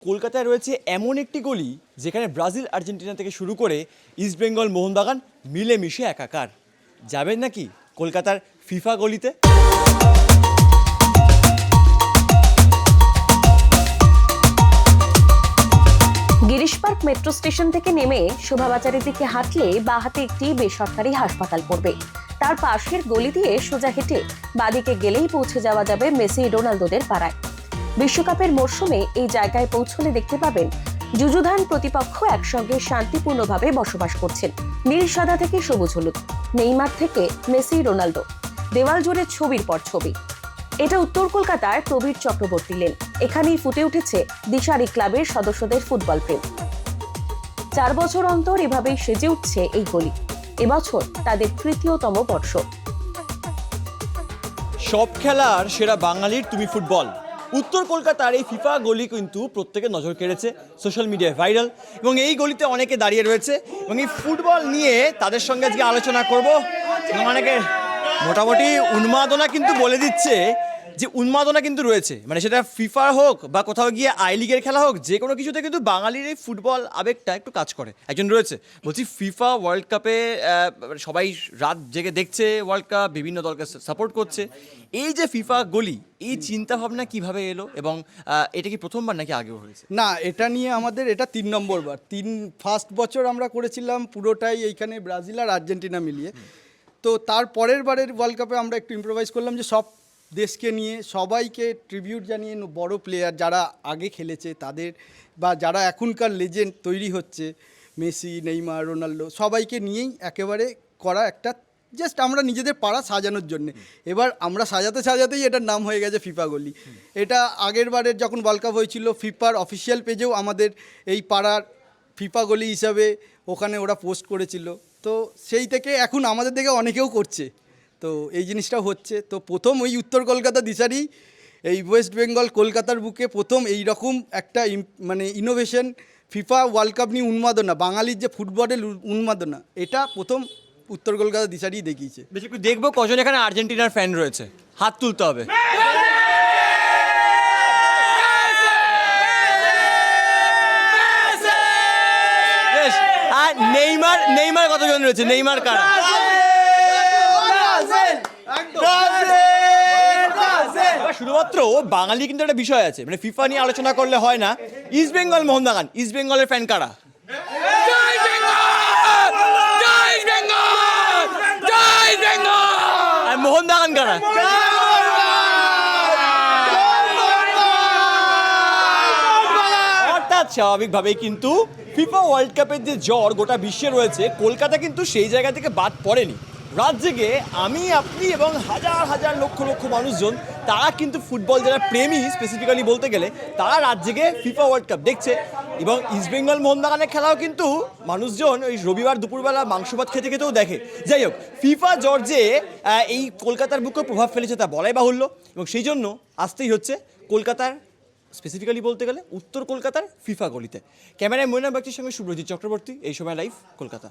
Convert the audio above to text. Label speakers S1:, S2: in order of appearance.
S1: কলকাতায় রয়েছে এমন একটি গলি যেখানে ব্রাজিল আর্জেন্টিনা থেকে শুরু করে ইস্টবেঙ্গল মোহনবাগান মিলেমিশে একাকার। যাবেন নাকি কলকাতার ফিফা গলিতে?
S2: গিরিশ পার্ক মেট্রো স্টেশন থেকে নেমে শোভাবাজারের দিকে হাঁটলে বাঁ হাতে একটি বেসরকারি হাসপাতাল পড়বে। তার পাশের গলি দিয়ে সোজা হেঁটে বাঁদিকে গেলেই পৌঁছে যাওয়া যাবে মেসি রোনালদোদের পাড়ায়। বিশ্বকাপের মরশুমে এই জায়গায় পৌঁছলে দেখতে পাবেন যুযুধান প্রতিপক্ষ একসঙ্গে শান্তিপূর্ণভাবে বসবাস করছেন। নীল সাদা থেকে সবুজ হলুদ, নেইমার থেকে মেসি রোনালদো, দেওয়াল জুড়ে ছবির পর ছবি। এটা উত্তর কলকাতার প্রবীর চক্রবর্তী লেন। এখানেই ফুটে উঠেছে দিশারি ক্লাবের সদস্যদের ফুটবল প্রেম। 4 বছর অন্তর এভাবেই সেজে উঠছে এই গলি। এবছর তাদের তৃতীয়তম বর্ষ।
S1: সব খেলার সেরা বাঙালির তুমি ফুটবল। উত্তর কলকাতার এই ফিফা গলি কিন্তু প্রত্যেকের নজর কেড়েছে, সোশ্যাল মিডিয়ায় ভাইরাল, এবং এই গলিতে অনেকে দাঁড়িয়ে রয়েছে এবং এই ফুটবল নিয়ে তাদের সঙ্গে আজকে আলোচনা করব। অনেকে মোটামুটি উন্মাদনা কিন্তু বলে দিচ্ছে যে উন্মাদনা কিন্তু রয়েছে, মানে সেটা ফিফা হোক বা কোথাও গিয়ে আই লিগের খেলা হোক, যে কোনো কিছুতে কিন্তু বাঙালির এই ফুটবল আবেগটা একটু কাজ করে। একজন রয়েছে, বলছি ফিফা ওয়ার্ল্ড কাপে সবাই রাত জেগে দেখছে ওয়ার্ল্ড কাপ, বিভিন্ন দলকে সাপোর্ট করছে। এই যে ফিফা গলি, এই চিন্তা ভাবনা কিভাবে এলো এবং এটা কি প্রথমবার নাকি আগেও হয়েছে?
S3: না, এটা নিয়ে আমাদের এটা 3 নম্বর বার। ফার্স্ট বছর আমরা করেছিলাম পুরোটাই এইখানে ব্রাজিল আর আর্জেন্টিনা মিলিয়ে। তো তার পরের বারের ওয়ার্ল্ড কাপে আমরা একটু ইম্প্রোভাইজ করলাম যে সব দেশকে নিয়ে সবাইকে ট্রিবিউট জানিয়ে বড় প্লেয়ার যারা আগে খেলেছে তাদের, বা যারা এখনকার লেজেন্ড তৈরি হচ্ছে, মেসি, নেইমার, রোনাল্ডো, সবাইকে নিয়েই একেবারে করা একটা জাস্ট আমরা নিজেদের পাড়া সাজানোর জন্যে। এবার আমরা সাজাতে সাজাতেই এটার নাম হয়ে গেছে ফিফা গলি। এটা আগের বারের যখন ওয়ার্ল্ড কাপ হয়েছিল ফিফার অফিসিয়াল পেজেও আমাদের এই পাড়ার ফিফা গলি হিসাবে ওখানে ওরা পোস্ট করেছিল। তো সেই থেকে এখন আমাদের দেখে অনেকেও করছে, তো এই জিনিসটা হচ্ছে। তো প্রথম ওই উত্তর কলকাতা দিশারি, এই ওয়েস্ট বেঙ্গল কলকাতার বুকে প্রথম এই রকম একটা মানে ইনোভেশন, ফিফা ওয়ার্ল্ড কাপ নিয়ে উন্মাদনা, বাঙালির যে ফুটবলের উন্মাদনা, এটা প্রথম উত্তর কলকাতা দিশারি দেখিয়েছে।
S1: বেশি একটু দেখবো কজন এখানে আর্জেন্টিনার ফ্যান রয়েছে, হাত তুলতে হবে। আর নেইমার কতজন রয়েছে? নেইমার কারা? শুধুমাত্র বাঙালি কিন্তু একটা বিষয় আছে, মানে ফিফা নিয়ে আলোচনা করলে হয় না। ইস্ট বেঙ্গল মোহনবাগান, ইস্ট বেঙ্গলের ফ্যান কারা? আর মোহনবাগান কারা? অর্থাৎ স্বাভাবিকভাবেই কিন্তু ফিফা ওয়ার্ল্ড কাপের যে জ্বর গোটা বিশ্বে রয়েছে, কলকাতা কিন্তু সেই জায়গা থেকে বাদ পড়েনি। রাত জেগে আমি, আপনি এবং হাজার হাজার লক্ষ লক্ষ মানুষজন, তারা কিন্তু ফুটবল যারা প্রেমী স্পেসিফিক্যালি বলতে গেলে, তারা রাত জেগে ফিফা ওয়ার্ল্ড কাপ দেখছে। এবং ইস্টবেঙ্গল মোহনবাগানের খেলাও কিন্তু মানুষজন ওই রবিবার দুপুরবেলা মাংস ভাত খেতে খেতেও দেখে। যাই হোক, ফিফা জ্বর যে এই কলকাতার বুকে প্রভাব ফেলেছে তা বলাই বাহুল্য, এবং সেই জন্য আসতেই হচ্ছে কলকাতার, স্পেসিফিক্যালি বলতে গেলে উত্তর কলকাতার ফিফা গলিতে। ক্যামেরায় ময়না ব্যক্তির সঙ্গে সুব্রজিৎ চক্রবর্তী, এই সময় লাইভ, কলকাতা।